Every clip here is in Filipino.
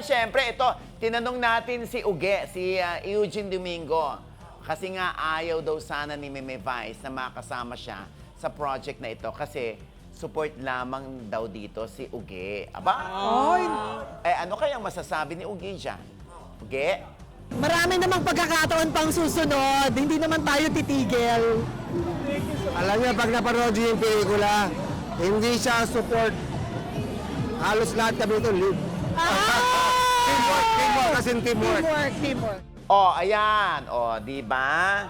Siyempre, ito, tinanong natin si Uge, si Eugene Domingo. Kasi nga ayaw daw sana ni Meme Vice na makasama siya sa project na ito kasi support lamang daw dito si Uge. Aba? Ay, Ano kayang masasabi ni Uge dyan? Uge? marami namang pagkakataon pang susunod. Hindi naman tayo titigil. Alam niya, pag napanood niyo yung pelikula, hindi siya support. Halos lahat kami ito, lead. Teamwork kasi teamwork. Teamwork. Oh, ayan. Oh, di ba?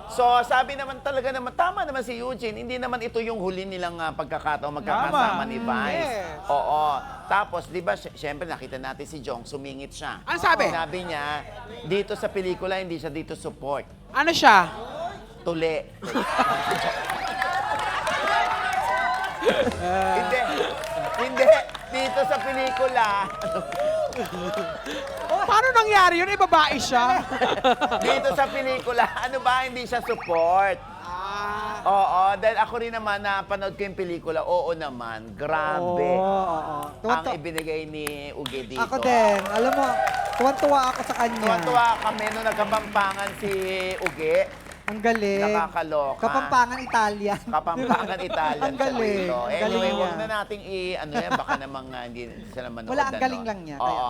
So, sabi naman talaga naman, tama naman si Eugene, hindi naman ito yung huli nilang pagkakataon magkakasama ni Vice. Yes. Oo. Tapos, di ba, syempre nakita natin si Jong, sumingit siya. Ano sabi? Sabi niya, dito sa pelikula, hindi siya dito support. Ano siya? Tuli. Hindi. Hindi. Dito sa pelikula. Paano nangyari yun? Babae siya? Dito sa pelikula, ano ba, hindi siya support. Oo, dahil ako rin naman napanood ko yung pelikula, oo naman, grabe. Oo. Ang ibinigay ni Uge dito. Ako din. Alam mo, tuwan-tuwa ako sa kanya. Tuwa-tuwa kami nung nagkapampangan si Uge. Ang galing. Nakakaloka. Kapampangan Italian. Kapampangan Italian Ang siya galing. dito. Ang Anyway, galing huwag niya. na nating ano yan, baka namang hindi sila manood. Wala, ang galing lang niya. Oo.